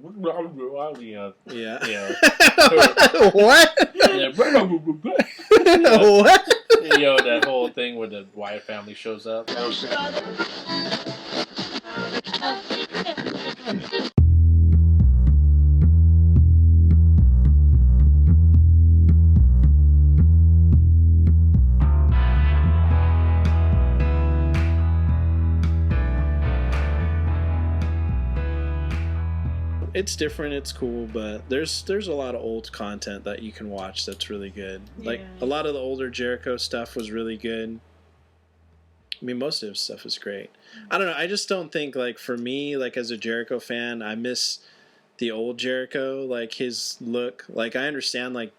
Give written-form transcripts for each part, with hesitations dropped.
Yeah. What? What? That whole thing where the Wyatt family shows up. It's different, it's cool, but there's a lot of old content that you can watch that's really good. Like a lot of the older Jericho stuff was really good. I mean, most of his stuff is great. I don't know, I just don't think, like, for me, like, as a Jericho fan, I miss the old Jericho, like his look. Like, I understand, like,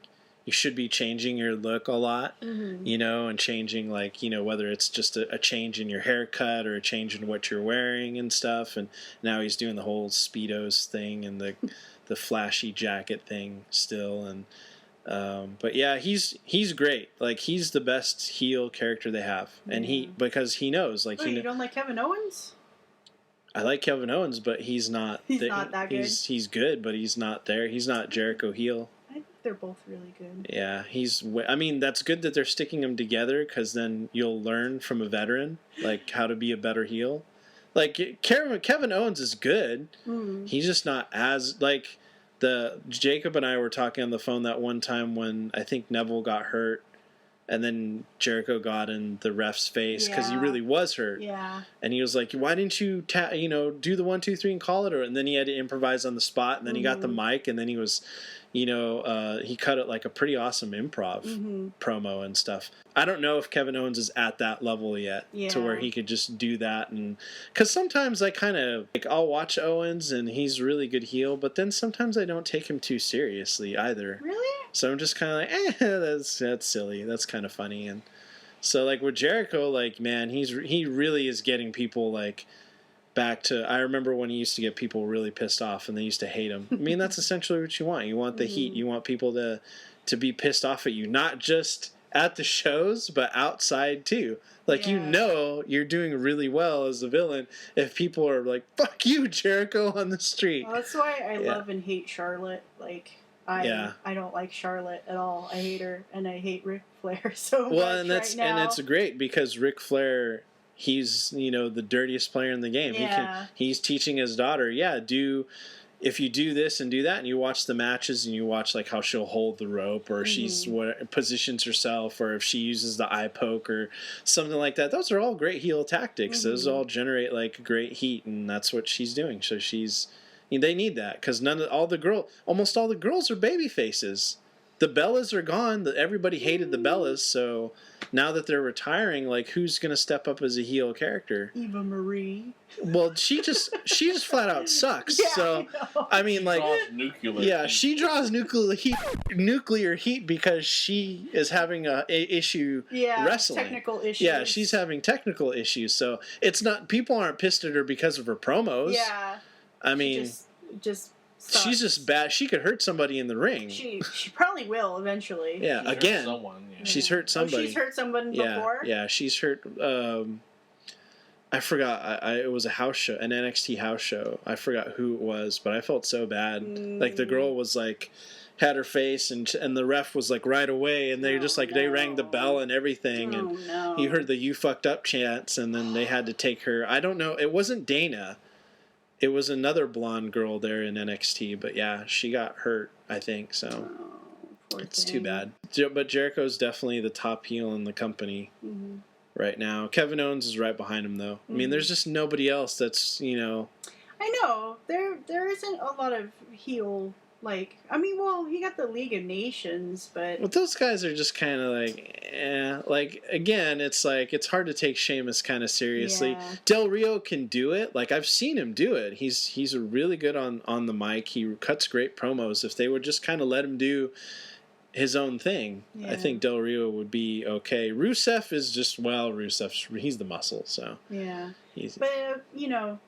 you should be changing your look a lot, and changing, like, whether it's just a change in your haircut or a change in what you're wearing and stuff. And now he's doing the whole Speedos thing and the flashy jacket thing still. And but yeah, he's great. Like, he's the best heel character they have, and because he knows, like, you don't like Kevin Owens? I like Kevin Owens, but he's not. He's not that good. He's good, but he's not there. He's not Jericho heel. I think they're both really good. Yeah, I mean, that's good that they're sticking them together, because then you'll learn from a veteran, like, how to be a better heel. Like, Kevin Owens is good. He's just not as, like, Jacob and I were talking on the phone that one time when I think Neville got hurt. And then Jericho got in the ref's face because he really was hurt. Yeah. And he was like, "Why didn't you, do the 1, 2, 3 and call it?" And then he had to improvise on the spot. And then he got the mic, and then he was, he cut it like a pretty awesome improv promo and stuff. I don't know if Kevin Owens is at that level yet to where he could just do that. And because sometimes I kind of, like, I'll watch Owens and he's really good heel, but then sometimes I don't take him too seriously either. Really? So I'm just kind of like, that's silly. That's kind of funny. And so, like, with Jericho, like, man, he really is getting people, like, back to, I remember when he used to get people really pissed off and they used to hate him. I mean, that's essentially what you want. You want the heat. You want people to be pissed off at you, not just at the shows, but outside too. Like, you're doing really well as a villain if people are like, "Fuck you, Jericho," on the street. Well, that's why I love and hate Charlotte. Like, I don't like Charlotte at all. I hate her, and I hate Ric Flair so much and it's great because Ric Flair, he's the dirtiest player in the game. Yeah. He's teaching his daughter, if you do this and do that, and you watch the matches and you watch, like, how she'll hold the rope, or she's positions herself, or if she uses the eye poke or something like that. Those are all great heel tactics. Those all generate, like, great heat, and that's what she's doing. So they need that, because almost all the girls are baby faces. The Bellas are gone. Everybody hated the Bellas, so now that they're retiring, like, who's going to step up as a heel character? Eva Marie. Well, she just flat out sucks. Yeah, so I mean, like, she draws nuclear heat because she is having a issue wrestling. Technical issues. Yeah, she's having technical issues. So it's not, people aren't pissed at her because of her promos. Yeah. I mean, just sucks. She's just bad. She could hurt somebody in the ring. She probably will eventually. Yeah, she's hurt somebody. She's hurt somebody before? Yeah, she's hurt. I forgot. It was a house show, an NXT house show. I forgot who it was, but I felt so bad. Like, the girl was like, had her face, and the ref was like right away, and they they rang the bell and everything, and you heard the "you fucked up" chants, and then they had to take her. I don't know. It wasn't Dana. It was another blonde girl there in NXT, but yeah, she got hurt, I think, so it's too bad. But Jericho's definitely the top heel in the company right now. Kevin Owens is right behind him, though. I mean, there's just nobody else that's, I know. There isn't a lot of heel, like, I mean, well, he got the League of Nations, but... Well, those guys are just kind of like, like, again, it's like, it's hard to take Sheamus kind of seriously. Yeah. Del Rio can do it. Like, I've seen him do it. He's really good on the mic. He cuts great promos. If they would just kind of let him do his own thing, I think Del Rio would be okay. Rusev is just, he's the muscle, so... Yeah. But,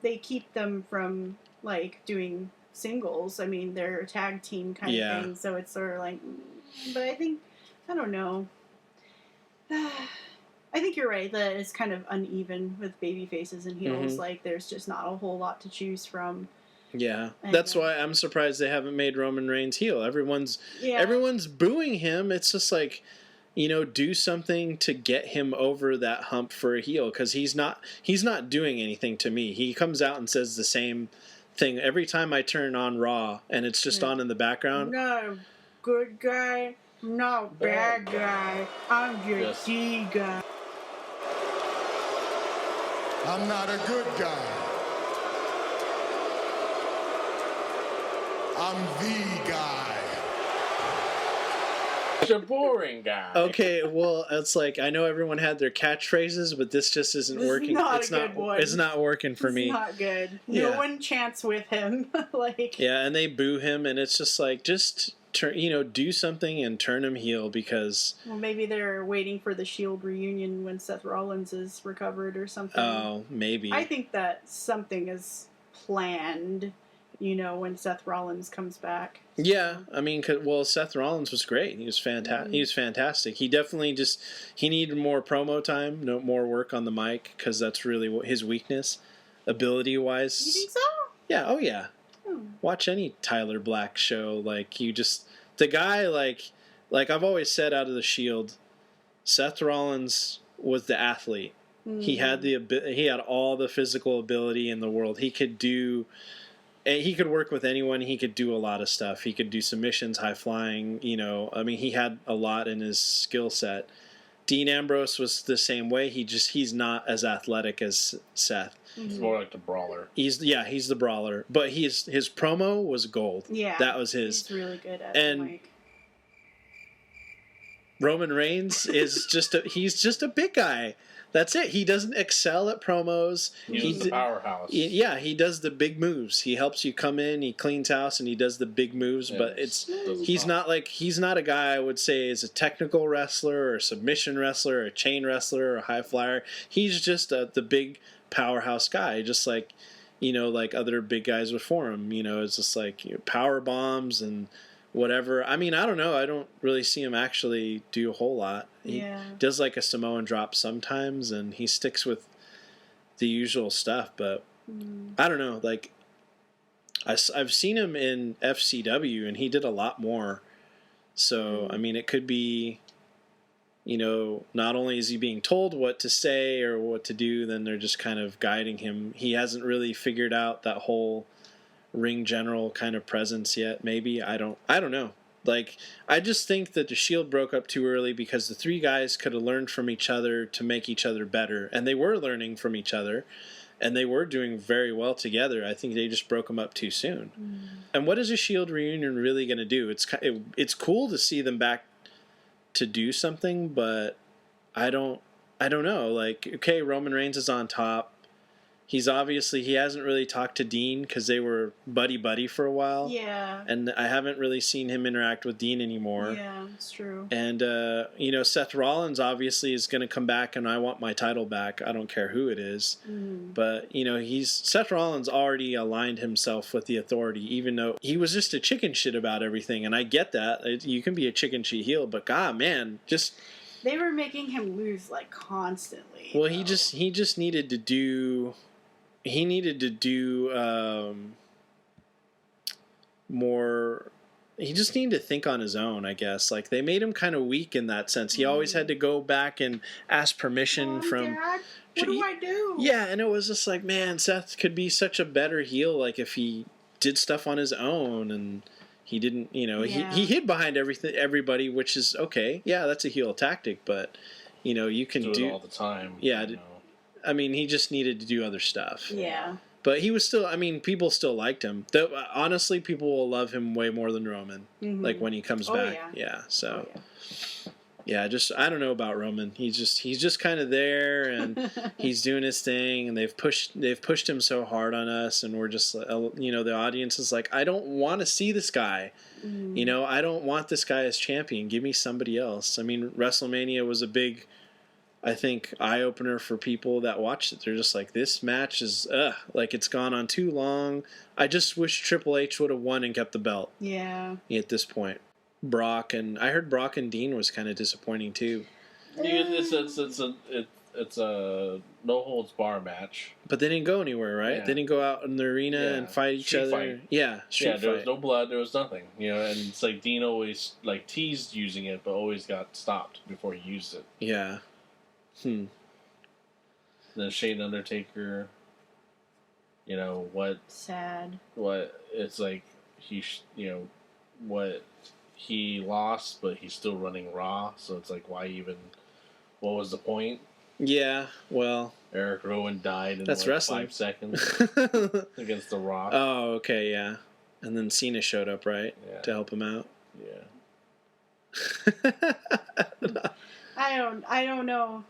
they keep them from, like, doing... singles. I mean, they're a tag team kind of thing, so it's sort of like, but I don't know. I think you're right that it's kind of uneven with baby faces and heels. Like, there's just not a whole lot to choose from. Yeah, I that's know. why I'm surprised they haven't made Roman Reigns heel. Everyone's Yeah. booing him. It's just like, do something to get him over that hump for a heel, because he's not doing anything to me. He comes out and says the same thing every time I turn on Raw, and it's just Yeah. on in the background. Not a good guy, not a bad guy. I'm your Yes. D guy. I'm not a good guy. I'm the guy. Such a boring guy. Okay, well, it's like I know everyone had their catchphrases, but this just isn't This is working. not It's a good one. It's not working for It's me. not good. Yeah. No one chants with him. Like, Yeah, and they boo him, and it's just like, just turn, do something and turn him heel, because well, maybe they're waiting for the Shield reunion when Seth Rollins is recovered or something. oh, maybe. I think that something is planned, when Seth Rollins comes back. Yeah, I mean, Seth Rollins was great. He was fantastic. He was fantastic. He definitely he needed more promo time, no more work on the mic, because that's really what his weakness, ability wise. You think so? Yeah. Oh yeah. Hmm. Watch any Tyler Black show. Like the guy, like I've always said, out of the Shield, Seth Rollins was the athlete. He had he had all the physical ability in the world. He could work with anyone. He could do a lot of stuff. He could do submissions, high flying. I mean, he had a lot in his skill set. Dean Ambrose was the same way. He's not as athletic as Seth. He's more like the brawler. He's the brawler, but his promo was gold. Yeah, that was his. He's really good at And the mic. Roman Reigns is he's just a big guy. That's it. He doesn't excel at promos. He's the powerhouse. Yeah, he does the big moves. He helps you come in, he cleans house, and he does the big moves. Yeah, but he's not a guy I would say is a technical wrestler or a submission wrestler or a chain wrestler or a high flyer. He's just the big powerhouse guy, just like like other big guys before him. It's just like power bombs and whatever. I mean, I don't know. I don't really see him actually do a whole lot. He does like a Samoan drop sometimes, and he sticks with the usual stuff. But I don't know. Like, I've seen him in FCW, and he did a lot more. So, I mean, it could be, not only is he being told what to say or what to do, then they're just kind of guiding him. He hasn't really figured out that whole ring general kind of presence yet. Maybe I don't know. Like, I just think that the Shield broke up too early, because the three guys could have learned from each other to make each other better, and they were learning from each other, and they were doing very well together. I think they just broke them up too soon. And what is a Shield reunion really going to do? It's cool to see them back to do something, but I don't know. Like, okay, Roman Reigns is on top. He hasn't really talked to Dean, because they were buddy for a while. Yeah. And I haven't really seen him interact with Dean anymore. Yeah, it's true. And, Seth Rollins obviously is going to come back, and I want my title back. I don't care who it is. But, Seth Rollins already aligned himself with the Authority, even though he was just a chicken shit about everything. And I get that. You can be a chicken shit heel, but God, man, just... They were making him lose, like, constantly. Well, he just needed to do... He needed to do more. He just needed to think on his own, I guess. Like, they made him kind of weak in that sense. He always had to go back and ask permission from. Dad, what do I do? Yeah, and it was just like, man, Seth could be such a better heel, like, if he did stuff on his own, and he didn't. He hid behind everybody, which is okay. Yeah, that's a heel tactic, but you can do it all the time. Yeah. I mean, he just needed to do other stuff. Yeah. But he was still, I mean, people still liked him. Though, honestly, people will love him way more than Roman, like, when he comes back. Yeah, so. Yeah, I don't know about Roman. He's just kind of there, and he's doing his thing, and they've pushed him so hard on us, and we're just, the audience is like, I don't want to see this guy. I don't want this guy as champion. Give me somebody else. I mean, WrestleMania was a big, I think, eye-opener for people that watched it. They're just like, this match is, like, it's gone on too long. I just wish Triple H would have won and kept the belt. Yeah. At this point. I heard Brock and Dean was kind of disappointing, too. It's it's a no holds bar match. But they didn't go anywhere, right? Yeah. They didn't go out in the arena Yeah. and fight each Street other. fight. Yeah, street There was fight. no blood. There was nothing. And it's like Dean always like teased using it, but always got stopped before he used it. Yeah. Then Shane Undertaker. Sad. What it's like what he lost, but he's still running Raw. So it's like, why even? What was the point? Yeah. Well. Eric Rowan died in That's wrestling. 5 seconds against The Rock. Oh, okay, yeah. And then Cena showed up, right, Yeah. to help him out. Yeah. I don't know.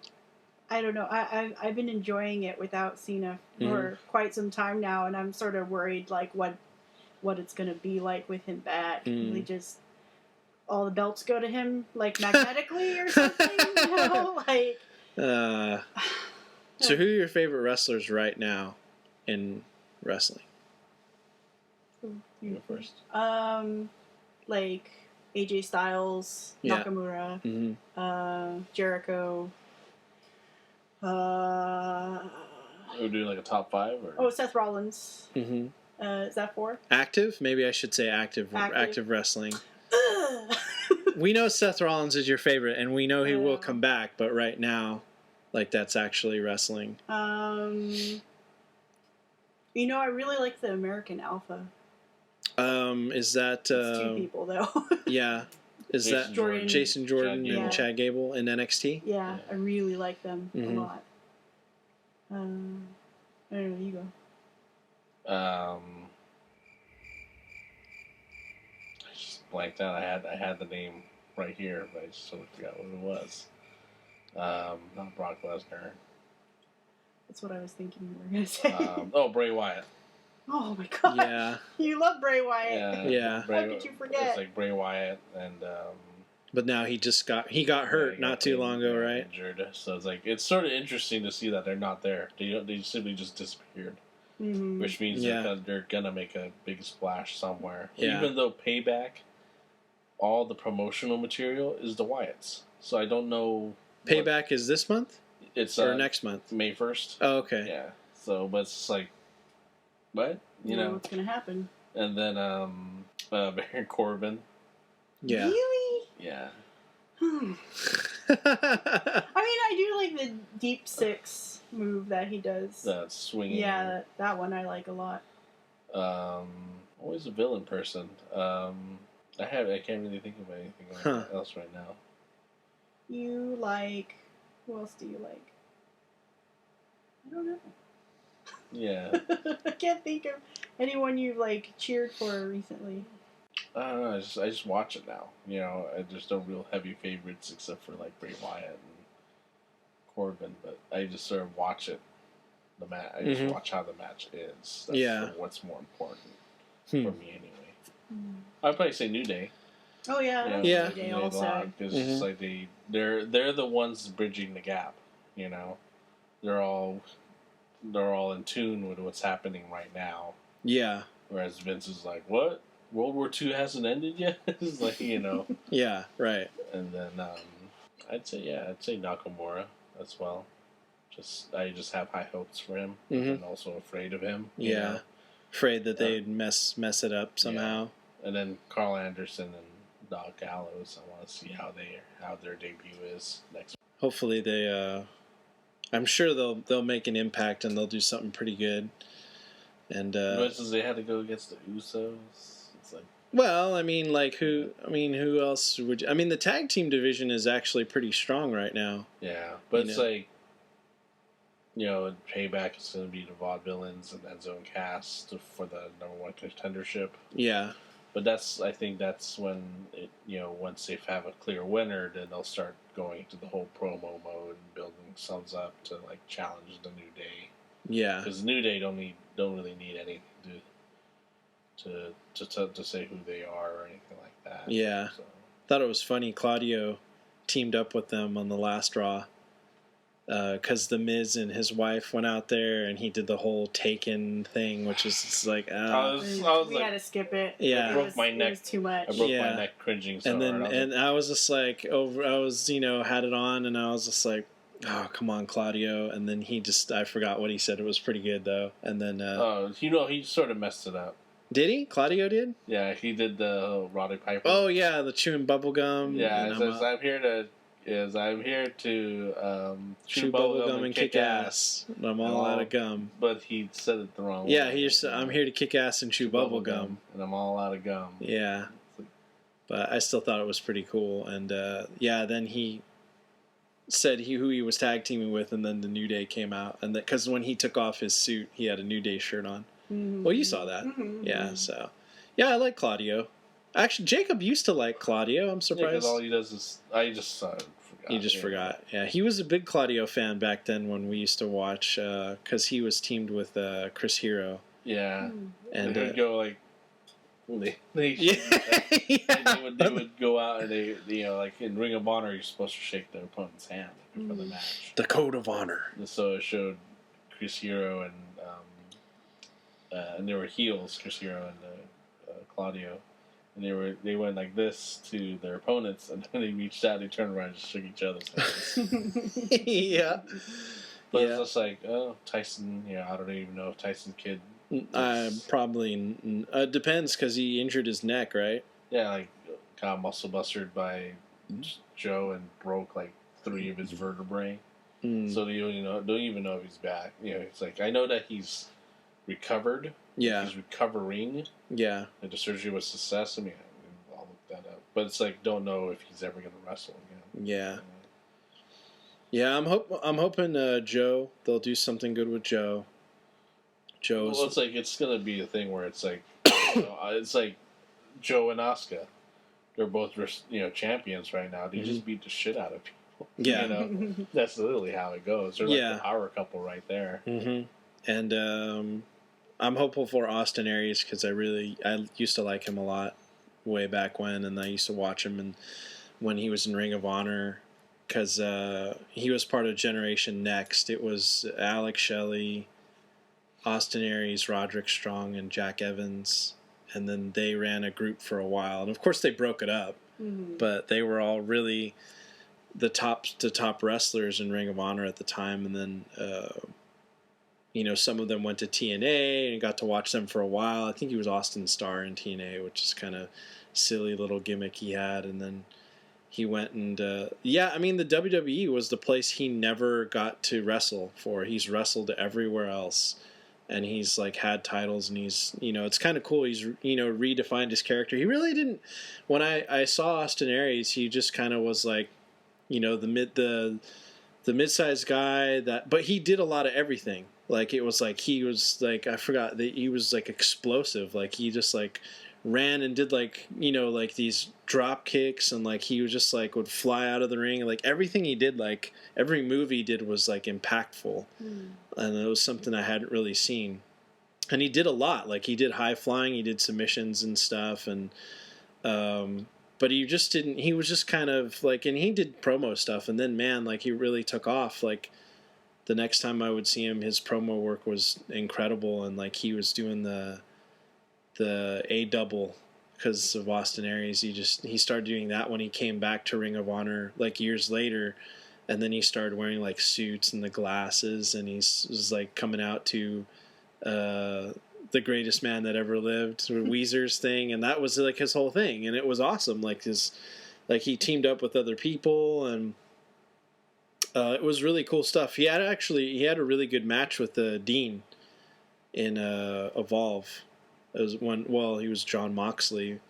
I've been enjoying it without Cena for quite some time now, and I'm sort of worried like what it's gonna be like with him back. Really, just all the belts go to him like magnetically or something. Like. So who are your favorite wrestlers right now in wrestling? You go first. Like AJ Styles, Yeah. Nakamura, Mm-hmm. Jericho. We'll do like a top 5 or. Oh, Seth Rollins. Mm-hmm. Is that 4? Active? Maybe I should say active wrestling. We know Seth Rollins is your favorite, and we know he will come back, but right now, like, that's actually wrestling. I really like the American Alpha. Is that... It's 2 people, though. Yeah. Is Jason that Jordan. Jason Jordan Chad and Gable. Chad Gable in NXT? Yeah, I really like them Mhm. a lot. I don't know, you go. I just blanked out. I had the name right here, but I just totally forgot what it was. Not Brock Lesnar. That's what I was thinking you were going to say. Bray Wyatt. Oh my god. Yeah. You love Bray Wyatt. Yeah. How could you forget? It's like Bray Wyatt and But now he got hurt he not got too long ago, right? injured. So it's like it's sort of interesting to see that they're not there. They simply just disappeared, Mm-hmm. which means Yeah. they're gonna make a big splash somewhere. Yeah. Even though Payback, all the promotional material is the Wyatts. So I don't know. Payback is this month It's or next month? May 1st. Oh, okay. Yeah. So, but it's just like, what? You know what's going to happen. And then Baron Corbin. Yeah. Really? Yeah. I mean, I do like the deep 6 move that he does. The swinging. Yeah, that one I like a lot. Always a villain person. I can't really think of anything else right now. You like... Who else do you like? I don't know. Yeah. I can't think of anyone you've like cheered for recently. I don't know. I just watch it now. There's no real heavy favorites except for like Bray Wyatt and Corbin, but I just sort of watch it. The match. I just watch how the match is. That's Yeah. What's more important for me anyway. I'd probably say New Day. Oh yeah, Yeah. New Day also. Because it's like they're the ones bridging the gap. They're all in tune with what's happening right now. Yeah. Whereas Vince is like, what? World War II hasn't ended yet? It's like, Yeah, right. And then I'd say Nakamura as well. I just have high hopes for him, and also afraid of him. you Yeah. know? Afraid that they'd mess it up somehow. And then Carl Anderson and Doc Gallows. I want to see how their debut is next. Hopefully they I'm sure they'll make an impact and they'll do something pretty good. And Versus they had to go against the Usos. It's like, well, who else would the tag team division is actually pretty strong right now. yeah, but You it's know. like, Payback is going to be the Vaudevillains and Enzo and Cass for the #1 contendership. Yeah. But I think that's when once they have a clear winner, then they'll start going into the whole promo mode and building themselves up to like challenge the New Day. Yeah. Because the New Day don't really need anything to say who they are or anything like that. Yeah. So. Thought it was funny Claudio teamed up with them on the last Raw. Because the Miz and his wife went out there and he did the whole Taken thing, which is just like, I was We like, had to skip it. Yeah. It Broke was, my it neck. was too much. I broke Yeah. my neck cringing so and then hard. I was just like I was had it on and I was just like, Oh, come on, Claudio. And then I forgot what he said. It was pretty good, though. And then, he sort of messed it up. did he? Claudio did? Yeah, he did the Roddy Piper. Oh, yeah, the chewing bubble gum. Yeah, and it says, I'm here to chew bubble gum and kick ass. And I'm all out of gum. But he said it the wrong way. Yeah, he just said, I'm here to kick ass and chew bubble gum. And I'm all out of gum. Yeah. But I still thought it was pretty cool. And, then he said who he was tag teaming with, and then the New Day came out. And because when he took off his suit, he had a New Day shirt on. Mm-hmm. Well, you saw that. Mm-hmm. Yeah, so. Yeah, I like Claudio. Actually, Jacob used to like Claudio. I'm surprised. Because all he does is... I just forgot. You just forgot. Yeah, he was a big Claudio fan back then when we used to watch, because he was teamed with Chris Hero. Yeah. And they would go like... They would go out and they like in Ring of Honor, you're supposed to shake the opponent's hand before the match. The code of honor. And so it showed Chris Hero and they were heels, Chris Hero and Claudio, and they went like this to their opponents, and then they reached out, they turned around, and just shook each other's hands. Yeah. But it's just like, oh, Tyson. I don't even know if Tyson's kid. Probably depends because he injured his neck, right? Yeah, like got muscle busted by Joe and broke like 3 of his vertebrae. So they don't even know if he's back. It's like I know that he's recovered. Yeah, he's recovering. Yeah, like the surgery was a success. I mean, I'll look that up. But it's like don't know if he's ever going to wrestle again. Yeah. Yeah, I'm hoping Joe. They'll do something good with Joe. Well, it's gonna be a thing where it's like it's like Joe and Asuka. They're both champions right now. They just beat the shit out of people. Yeah, that's literally how it goes. They're like the power couple right there. Mm-hmm. And I'm hopeful for Austin Aries because I used to like him a lot way back when, and I used to watch him when he was in Ring of Honor because he was part of Generation Next. It was Alex Shelley, Austin Aries, Roderick Strong, and Jack Evans, and then they ran a group for a while, and of course they broke it up. Mm-hmm. But they were all really the top wrestlers in Ring of Honor at the time, and then some of them went to TNA and got to watch them for a while. I think he was Austin Starr in TNA, which is kind of silly little gimmick he had, and then he went and the WWE was the place he never got to wrestle for. He's wrestled everywhere else. And he's like had titles, and he's it's kind of cool. He's redefined his character. He really didn't. When I saw Austin Aries, he just kind of was like, the mid-sized guy but he did a lot of everything. Like it was like he was like I forgot that he was like explosive. Like he just like ran and did like like these drop kicks, and like he was just like would fly out of the ring. Like everything he did, like every move he did was like impactful. And it was something I hadn't really seen. And he did a lot. Like he did high flying, he did submissions and stuff, and but he just didn't. He was just kind of like, and he did promo stuff, and then man, like he really took off. Like the next time I would see him, his promo work was incredible, and like he was doing the A double because of Austin Aries. He started doing that when he came back to Ring of Honor like years later. And then he started wearing like suits and the glasses, and he was like coming out to the greatest man that ever lived, Weezer's thing, and that was like his whole thing, and it was awesome. Like he teamed up with other people, and it was really cool stuff. He had a really good match with Dean in Evolve. It was he was John Moxley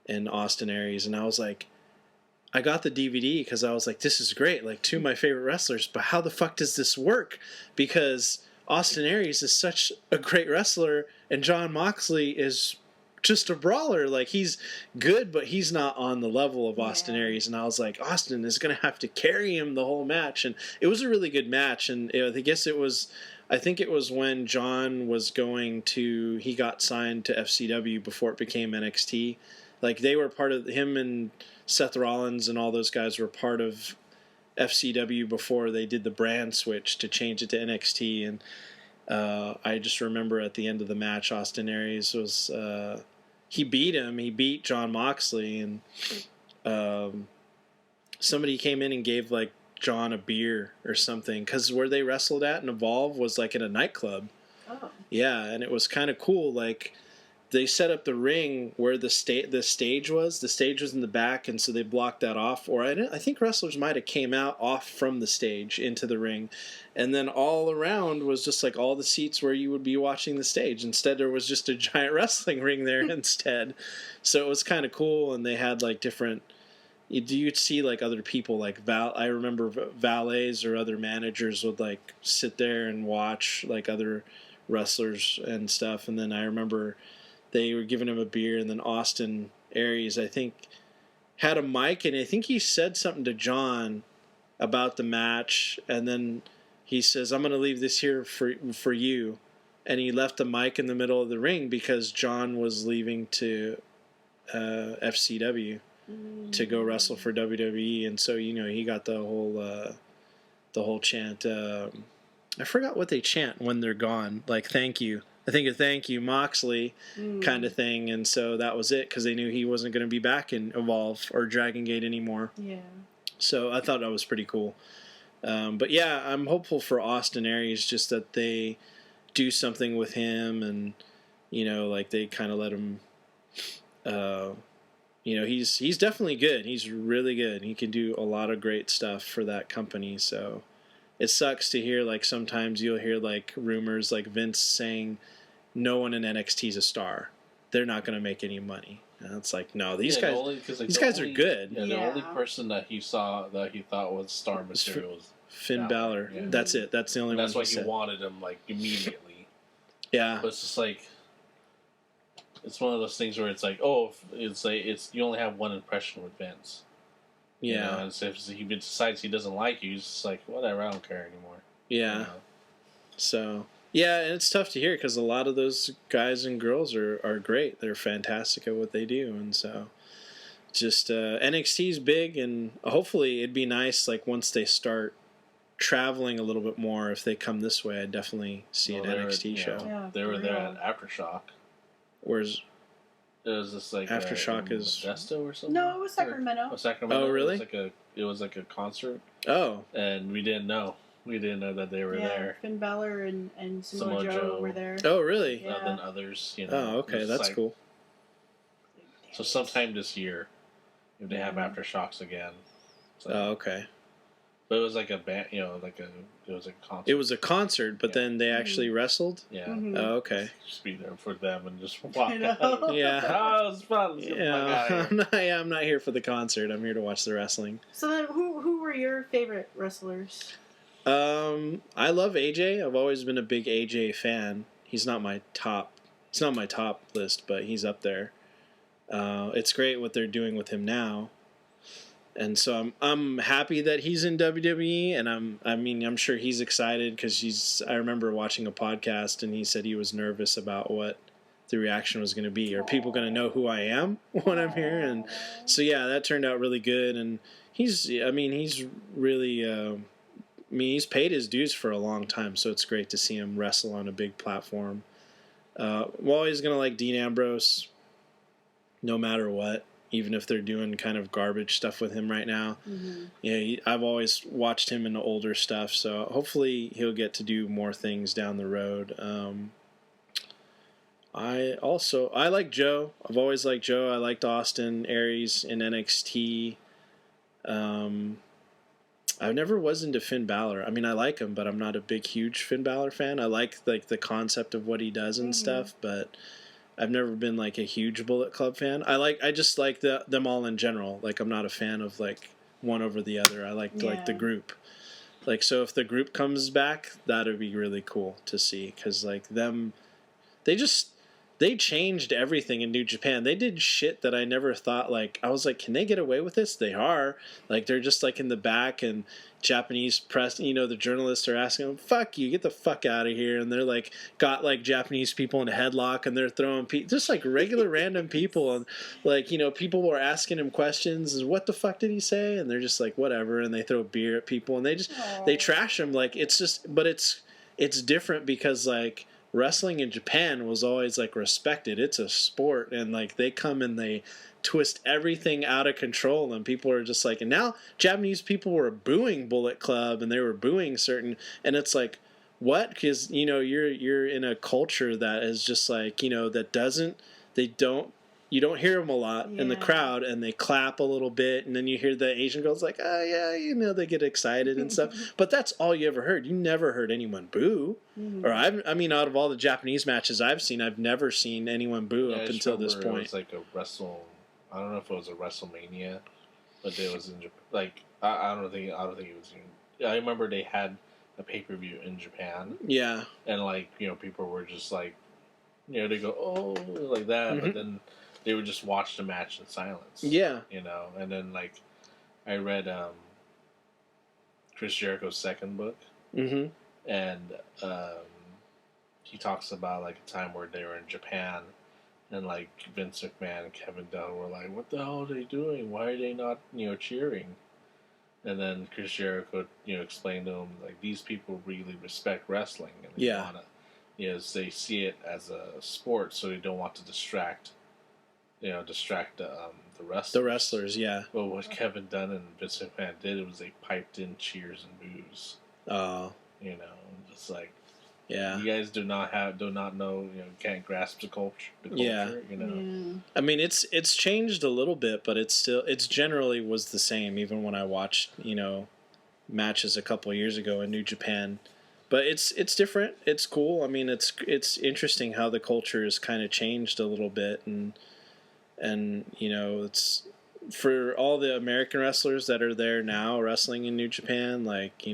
and Austin Aries, and I was like, I got the DVD because I was like, this is great. Like, 2 of my favorite wrestlers, but how the fuck does this work? Because Austin Aries is such a great wrestler, and John Moxley is just a brawler. Like, he's good, but he's not on the level of Austin Aries. And I was like, Austin is going to have to carry him the whole match. And it was a really good match. And I think it was when John was he got signed to FCW before it became NXT. Like, they were part of him, and Seth Rollins and all those guys were part of FCW before they did the brand switch to change it to NXT. And I just remember at the end of the match, Austin Aries was he beat him. He beat John Moxley, and somebody came in and gave like John a beer or something, because where they wrestled at in Evolve was like in a nightclub. Oh. Yeah, and it was kind of cool. Like, they set up the ring where the stage was. The stage was in the back, and so they blocked that off. Or I think wrestlers might have came out off from the stage into the ring, and then all around was just like all the seats where you would be watching the stage. Instead, there was just a giant wrestling ring there instead. So it was kind of cool, and they had like different. You'd see like other people like I remember valets or other managers would like sit there and watch like other wrestlers and stuff, and then I remember they were giving him a beer, and then Austin Aries, I think, had a mic, and I think he said something to John about the match, and then he says, "I'm going to leave this here for you," and he left the mic in the middle of the ring because John was leaving to FCW to go wrestle for WWE, and so he got the whole chant. I forgot what they chant when they're gone, like "Thank you." I think a "Thank you, Moxley" kind of thing, and so that was it because they knew he wasn't going to be back in Evolve or Dragon Gate anymore. Yeah. So I thought that was pretty cool. But yeah, I'm hopeful for Austin Aries, just that they do something with him, and like they kind of let him. He's definitely good. He's really good. He can do a lot of great stuff for that company. So it sucks to hear, like, sometimes you'll hear like rumors like Vince saying no one in NXT is a star. They're not going to make any money. And it's like, no, these guys are good. Yeah, the only person that he saw that he thought was star material was Finn Balor. Yeah. That's it. That's the only one. That's why he wanted him like immediately. Yeah. But it's just like, it's one of those things where it's like, you only have one impression with Vince. Yeah. And so if he decides he doesn't like you, he's just like, whatever, I don't care anymore. Yeah. So, yeah, and it's tough to hear because a lot of those guys and girls are great. They're fantastic at what they do. And so, just NXT's big, and hopefully it'd be nice, like, once they start traveling a little bit more, if they come this way, I'd definitely see an NXT show. Yeah, they were there at Aftershock. Where's it was just like Aftershock is Modesto or something? No, it was Sacramento. Sacramento. Oh, really? It was like a concert. Oh. And we didn't know. We didn't know that they were there. Finn Balor and Samoa Joe were there. Oh, really? Yeah. Then others, Oh, okay, that's cool. So sometime this year, if they have Aftershocks again. So. Oh, okay. But it was like a band, it was a concert. It was a concert, but then they actually wrestled? Yeah. Mm-hmm. Oh, okay. Just be there for them and just walk out. Yeah. Oh, it was fun. I'm not here for the concert. I'm here to watch the wrestling. So then, who were your favorite wrestlers? I love AJ. I've always been a big AJ fan. He's not my top. It's not my top list, but he's up there. It's great what they're doing with him now. And so I'm happy that he's in WWE, and I'm sure he's excited because I remember watching a podcast and he said he was nervous about what the reaction was going to be. Are people going to know who I am when I'm here? And so yeah, that turned out really good. And he's really, he's paid his dues for a long time, so it's great to see him wrestle on a big platform. I'm always going to like Dean Ambrose, no matter what. Even if they're doing kind of garbage stuff with him right now. Mm-hmm. Yeah, I've always watched him in the older stuff, so hopefully he'll get to do more things down the road. I like Joe. I've always liked Joe. I liked Austin Aries in NXT. I never was into Finn Balor. I mean, I like him, but I'm not a big, huge Finn Balor fan. I like the concept of what he does and stuff, but I've never been like a huge Bullet Club fan. I just like them all in general. Like, I'm not a fan of like one over the other. I like the group. Like, so if the group comes back, that would be really cool to see, because like they changed everything in New Japan. They did shit that I never thought, like, I was like, can they get away with this? They are. Like, they're just like in the back, and Japanese press, the journalists are asking them, fuck you, get the fuck out of here. And they're like, got like Japanese people in a headlock, and they're throwing just like regular random people. And like, people were asking him questions, and what the fuck did he say? And they're just like, whatever. And they throw beer at people, and they trash him. Like, it's just, but it's different because like, wrestling in Japan was always like respected. It's a sport, and like they come and they twist everything out of control, and people are just like, and now Japanese people were booing Bullet Club and they were booing certain, and it's like, what? Because you're in a culture that is just like, that doesn't, you don't hear them a lot in the crowd, and they clap a little bit, and then you hear the Asian girls like, oh yeah, they get excited and stuff. But that's all you ever heard. You never heard anyone boo. Or I mean, out of all the Japanese matches I've seen, I've never seen anyone boo up until this point. It was like I don't know if it was a WrestleMania, but it was in Japan. Like I don't think it was. I remember they had a pay-per-view in Japan. Yeah. And like people were just like, they go oh like that, but then they would just watch the match in silence. Yeah. And then like I read Chris Jericho's second book, and he talks about like a time where they were in Japan, and like Vince McMahon and Kevin Dunn were like, "What the hell are they doing? Why are they not cheering?" And then Chris Jericho explained to him like these people really respect wrestling, and they wanna, they see it as a sport, so they don't want to distract the wrestlers. The wrestlers, yeah. Well, what Kevin Dunn and Vince McMahon did, it was they piped in cheers and boos. Oh. Just like, yeah. You guys do not know, can't grasp the culture. Yeah. I mean, it's changed a little bit, but it's generally was the same, even when I watched, matches a couple of years ago in New Japan. But it's different. It's cool. I mean, it's interesting how the culture has kind of changed a little bit, and it's for all the American wrestlers that are there now wrestling in New Japan, like,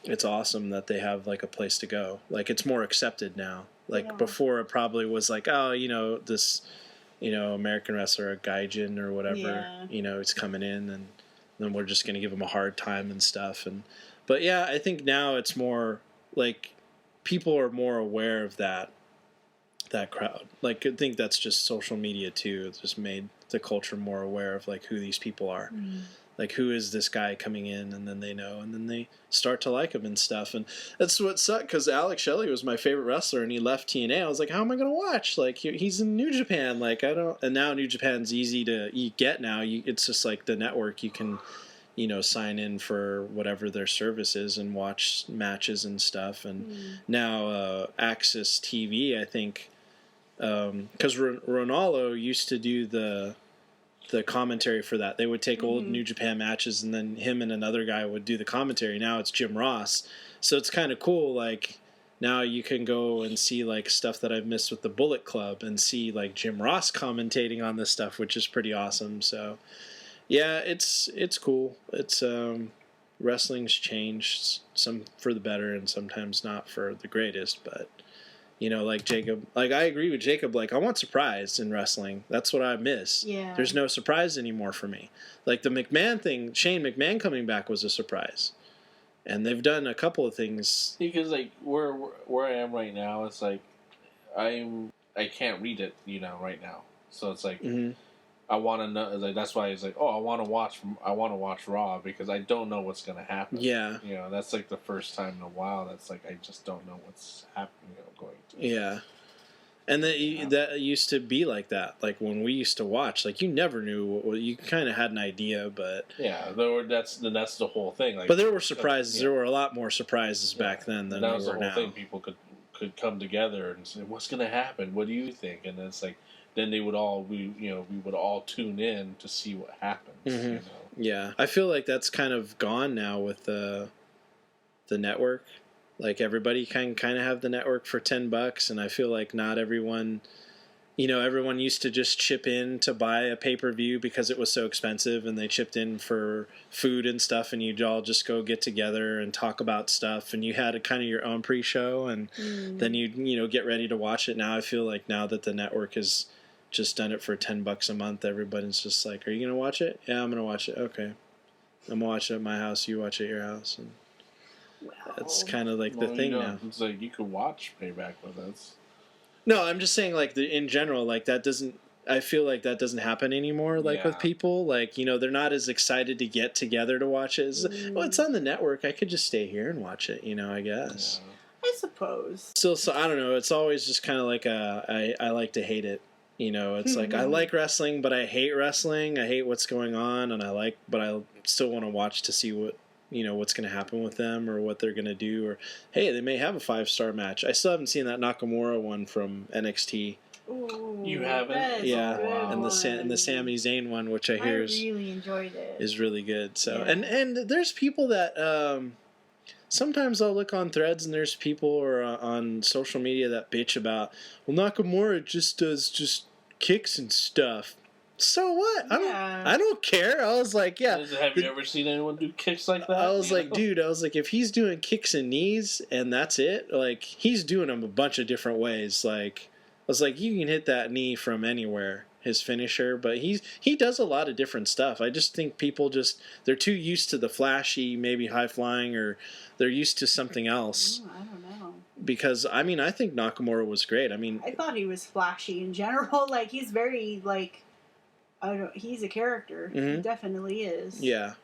it's awesome that they have like a place to go. Like it's more accepted now. Like before it probably was like, oh, this, American wrestler, a gaijin or whatever, it's coming in and then we're just going to give him a hard time and stuff. But yeah, I think now it's more like people are more aware of that crowd. Like I think that's just social media too. It's just made the culture more aware of like who these people are. Like who is this guy coming in, and then they know, and then they start to like him and stuff. And that's what sucked, because Alex Shelley was my favorite wrestler and he left TNA. I was like, how am I going to watch? Like he's in New Japan. Like I don't. And now New Japan's easy to get now. It's just like the network. You can sign in for whatever their service is and watch matches and stuff. And now Access TV, I think, because Ronaldo used to do the commentary for that. They would take old New Japan matches, and then him and another guy would do the commentary. Now it's Jim Ross. So it's kind of cool. Like now you can go and see like stuff that I've missed with the Bullet Club and see like Jim Ross commentating on this stuff, which is pretty awesome. So yeah, it's cool. It's wrestling's changed, some for the better and sometimes not for the greatest, but like Jacob, like I agree with Jacob, like I want surprise in wrestling. That's what I miss. Yeah. There's no surprise anymore for me. Like the McMahon thing, Shane McMahon coming back was a surprise. And they've done a couple of things. Because like where I am right now, it's like I can't read it, right now. So it's like I want to know. Like that's why it's like, oh, I want to watch Raw because I don't know what's gonna happen. Yeah. That's like the first time in a while. That's like I just don't know what's happening. Going to. Yeah. And that used to be like that. Like when we used to watch, like you never knew you kind of had an idea, but yeah, that's the whole thing. Like, but there were surprises. There were a lot more surprises back then than that was there were the whole now. thing. People could come together and say, "What's going to happen? What do you think?" And it's like then we would all tune in to see what happens. Yeah, I feel like that's kind of gone now with the network. Like everybody can kind of have the network for $10, and I feel like not everyone, everyone used to just chip in to buy a pay-per-view because it was so expensive, and they chipped in for food and stuff, and you'd all just go get together and talk about stuff, and you had a kind of your own pre-show, and then you'd get ready to watch it. Now I feel like now that the network has just done it for $10 a month, everybody's just like, are you gonna watch it? Yeah, I'm gonna watch it. Okay, I'm gonna watch it at my house, you watch it at your house. And that's kind of like the thing now. It's like you could watch Payback with us. No, I'm just saying, like in general, like that doesn't. I feel like that doesn't happen anymore. Like with people, like they're not as excited to get together to watch it. Well, it's on the network. I could just stay here and watch it. I guess. I I suppose. Still, so I don't know. It's always just kind of like I like to hate it. You know, it's like I like wrestling, but I hate wrestling. I hate what's going on, and but I still want to watch to see what's going to happen with them or what they're going to do. Or hey, they may have a 5-star match. I still haven't seen that Nakamura one from NXT. Ooh, You haven't? that is Yeah, a good and one. the Sami Zayn one, which I hear really enjoyed it. is really good. So Yeah. and there's people that sometimes I'll look on threads and there's people or on social media that bitch about, well, Nakamura just does just kicks and stuff. So what? I don't care. I was like, yeah. Have you ever seen anyone do kicks like that? I was You like, know? dude, if he's doing kicks and knees and that's it, like he's doing them a bunch of different ways. Like I was like, you can hit that knee from anywhere, his finisher, but he does a lot of different stuff. I just think people they're too used to the flashy, maybe high flying, or they're used to something else. I don't know. Because I think Nakamura was great. I thought he was flashy in general. Like he's very he's a character. Mhm. He definitely is. Yeah.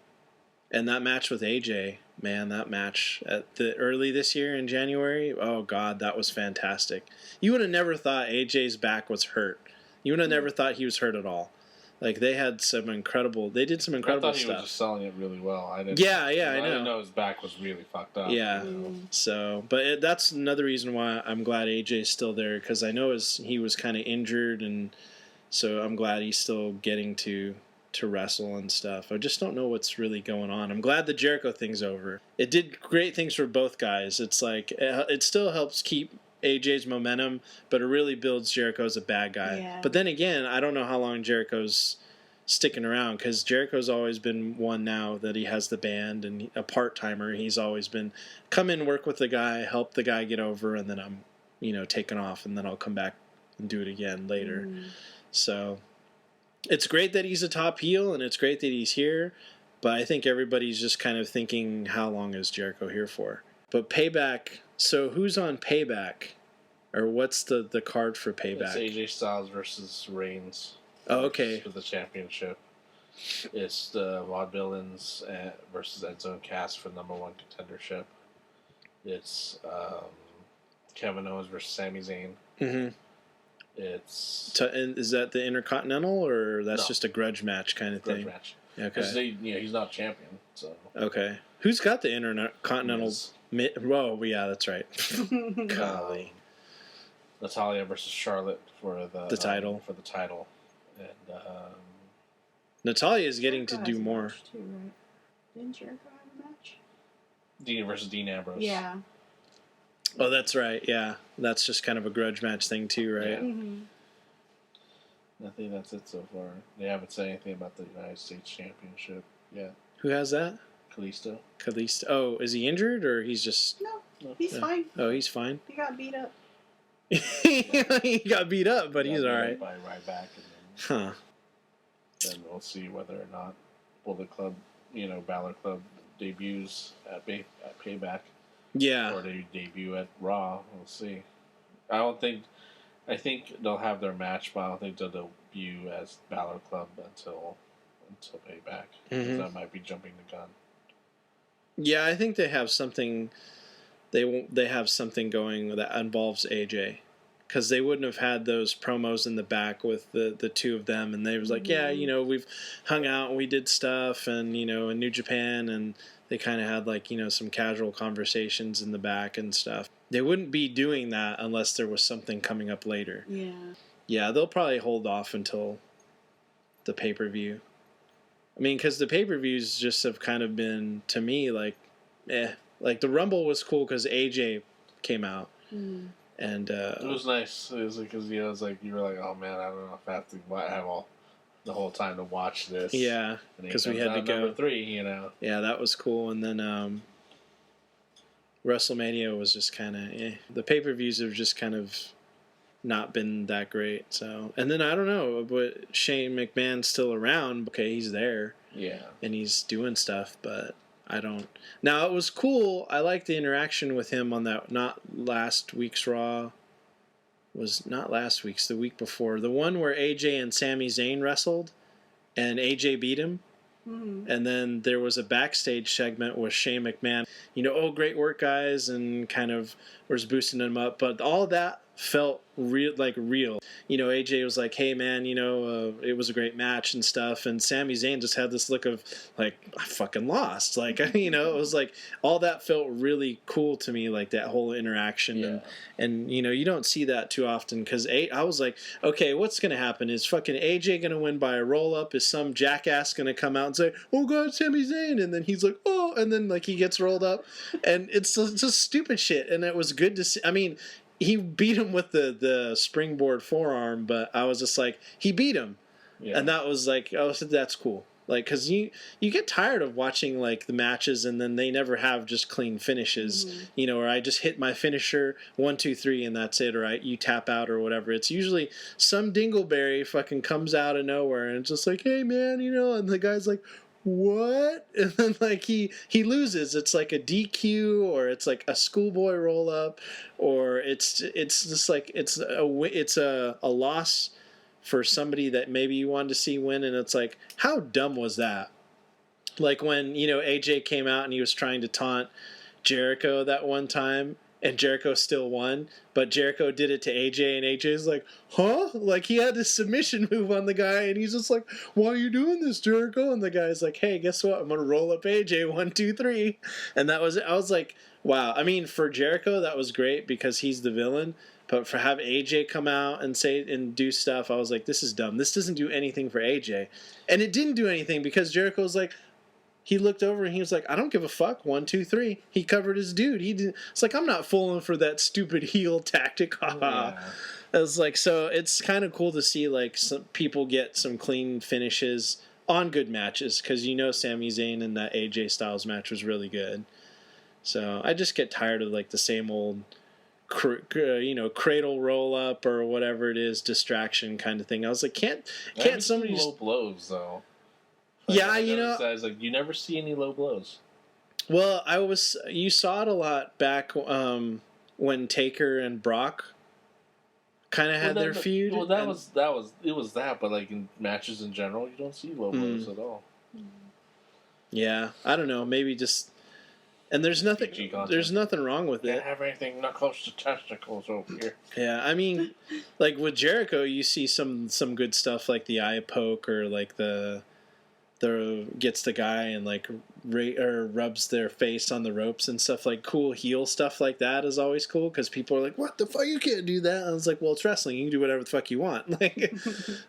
And that match with AJ, man, that match at the early this year in January, oh god, that was fantastic. You would have never thought AJ's back was hurt. You would have never thought he was hurt at all. Like they did some incredible I thought he stuff. was just selling it really well. I know. didn't know his back was really fucked up. Yeah. You know? So, but that's another reason why I'm glad AJ's still there, because I know he was kind of injured, and so I'm glad he's still getting to wrestle and stuff. I just don't know what's really going on. I'm glad the Jericho thing's over. It did great things for both guys. It's like it still helps keep AJ's momentum, but it really builds Jericho as a bad guy. Yeah. But then again, I don't know how long Jericho's sticking around, because Jericho's always been one now that he has the band and a part-timer. He's always been come in, work with the guy, help the guy get over, and then I'm taking off, and then I'll come back and do it again later. So it's great that he's a top heel, and it's great that he's here, but I think everybody's just kind of thinking, how long is Jericho here for? But Payback, so who's on Payback? Or what's the card for Payback? It's AJ Styles versus Reigns. Oh, okay. For the championship. It's the Vaudevillains versus Enzo and Cass for number 1 contendership. It's Kevin Owens versus Sami Zayn. Mm-hmm. And is that the Intercontinental, or that's just a grudge match kind of thing? Grudge match. Okay. Because he's not champion. So. Okay. Who's got the Intercontinental? Oh, yeah, that's right. Golly. Natalia versus Charlotte for the title. For the title, and Natalia is getting to do more. Match too, right? Didn't Jericho have a match? Dean versus Dean Ambrose. Yeah. Oh, that's right. Yeah, that's just kind of a grudge match thing too, right? Yeah. Mm-hmm. I think that's it so far. They haven't said anything about the United States Championship yet. Who has that? Kalisto. Oh, is he injured, or he's just? No, he's fine. Oh, he's fine. He got beat up. He got beat up, but he's all right. By Ryback, and then we'll see whether or not Bullet Club, Balor Club debuts at Payback. Yeah. Or they debut at Raw. We'll see. I think they'll have their match, but I don't think they'll debut as Balor Club until Payback. Because that might be jumping the gun. Yeah, I think they have something. They have something going that involves AJ, because they wouldn't have had those promos in the back with the two of them, and they was like, yeah, we've hung out and we did stuff, and in New Japan, and they kind of had some casual conversations in the back and stuff. They wouldn't be doing that unless there was something coming up later. Yeah. Yeah, they'll probably hold off until the pay-per-view. I mean, because the pay-per-views just have kind of been, to me, like the Rumble was cool because AJ came out. And it was nice. It was because you were like, oh man, I don't know if I have to have all the whole time to watch this. Yeah, because we had to go. Number 3, Yeah, that was cool. And then WrestleMania was just kind of the pay-per-views have just kind of not been that great. So, and then I don't know, but Shane McMahon's still around. Okay, he's there. Yeah, and he's doing stuff, but I don't. Now it was cool. I liked the interaction with him on that. Not last week's Raw. Was not last week's. The week before, the one where AJ and Sami Zayn wrestled, and AJ beat him. Mm-hmm. And then there was a backstage segment with Shane McMahon, oh, great work, guys, and kind of was boosting him up. But all that felt real. AJ was like, hey, man, it was a great match and stuff. And Sami Zayn just had this look of, like, I fucking lost. Like, it was like all that felt really cool to me, like that whole interaction. Yeah. And you don't see that too often because I was like, okay, what's going to happen? Is fucking AJ going to win by a roll-up? Is some jackass going to come out and say, oh, God, Sami Zayn? And then he's like, oh, and then, like, he gets rolled up. And it's just stupid shit. And it was good to see. I mean, he beat him with the springboard forearm, but I was just like, he beat him. Yeah. And that was like, oh, so that's cool. Like, because you get tired of watching, like, the matches, and then they never have just clean finishes, or I just hit my finisher, 1, 2, 3, and that's it, or you tap out or whatever. It's usually some dingleberry fucking comes out of nowhere, and it's just like, hey, man, and the guy's like, what? And then, like, he loses. It's like a DQ, or it's like a schoolboy roll up, or it's just like it's a loss for somebody that maybe you wanted to see win, and it's like, how dumb was that? Like when AJ came out and he was trying to taunt Jericho that one time, and Jericho still won, but Jericho did it to AJ, and AJ's like, huh? Like, he had this submission move on the guy, and he's just like, why are you doing this, Jericho? And the guy's like, hey, guess what? I'm going to roll up AJ, 1, 2, 3. And I was like, wow. I mean, for Jericho, that was great because he's the villain, but for have AJ come out and say and do stuff, I was like, this is dumb. This doesn't do anything for AJ. And it didn't do anything because Jericho's like, he looked over and he was like, I don't give a fuck. 1, 2, 3. He covered his dude. It's like, I'm not falling for that stupid heel tactic. Yeah. It's like, so it's kind of cool to see, like, some people get some clean finishes on good matches because Sami Zayn and that AJ Styles match was really good. So I just get tired of, like, the same old cradle roll up or whatever it is, distraction kind of thing. I was like, can't somebody low blows though? Yeah, I was like, you never see any low blows. Well, you saw it a lot back when Taker and Brock kind of had their feud. Well, it was that, but like in matches in general, you don't see low blows at all. Yeah, I don't know, maybe just. And there's nothing wrong with it. Can't have anything not close to testicles over here. Yeah, I mean, like with Jericho, you see some good stuff like the eye poke or like the gets the guy and like rubs their face on the ropes and stuff. Like cool heel stuff like that is always cool because people are like, what the fuck, you can't do that. And I was like, well, it's wrestling, you can do whatever the fuck you want. Like I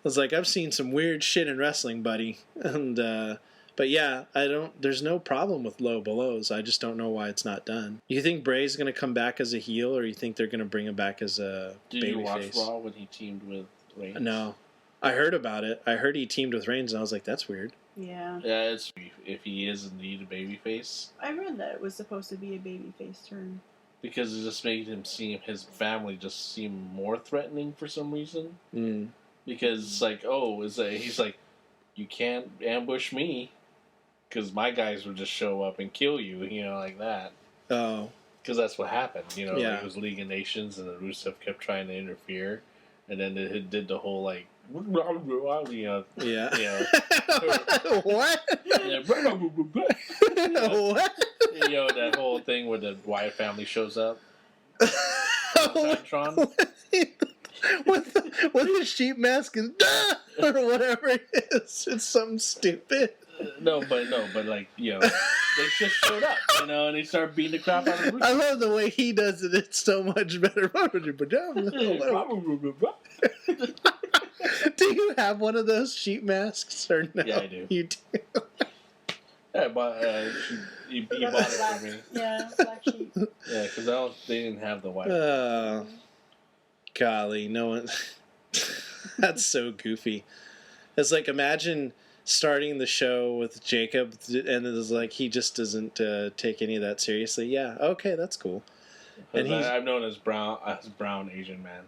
was like, I've seen some weird shit in wrestling, buddy. And but yeah, there's no problem with low blows. I just don't know why it's not done. You think Bray's going to come back as a heel, or you think they're going to bring him back as a babyface? Did you watch Raw when he teamed with Reigns? No. I heard about it. I heard he teamed with Reigns, and I was like, that's weird. Yeah. Yeah, it's if he is indeed a babyface. I read that it was supposed to be a babyface turn. Because it just made his family just seem more threatening for some reason. Mm. Because it's like, he's like, you can't ambush me, because my guys would just show up and kill you, like that. Oh. Because that's what happened, Yeah. It was League of Nations, and the Rusev kept trying to interfere, and then it did the whole, like, yeah. What? What? That whole thing where the Wyatt family shows up. Titantron. With the sheep mask and or whatever it is. It's something stupid. No, but like, they just showed up, and they started beating the crap out of the I love the way he does it. It's so much better. Do you have one of those sheep masks or no? Yeah, I do. You do. Yeah, but he bought it for me. Yeah, black sheep. Yeah, because they didn't have the white. Golly, no one. That's so goofy. It's like, imagine starting the show with Jacob, and it's like he just doesn't take any of that seriously. Yeah, okay, that's cool. And I'm known as brown Asian man.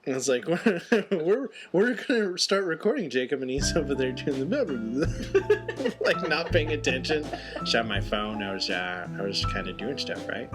And it's like we're gonna start recording Jacob, and he's over there doing the like not paying attention. Shot my phone. I was kind of doing stuff, right?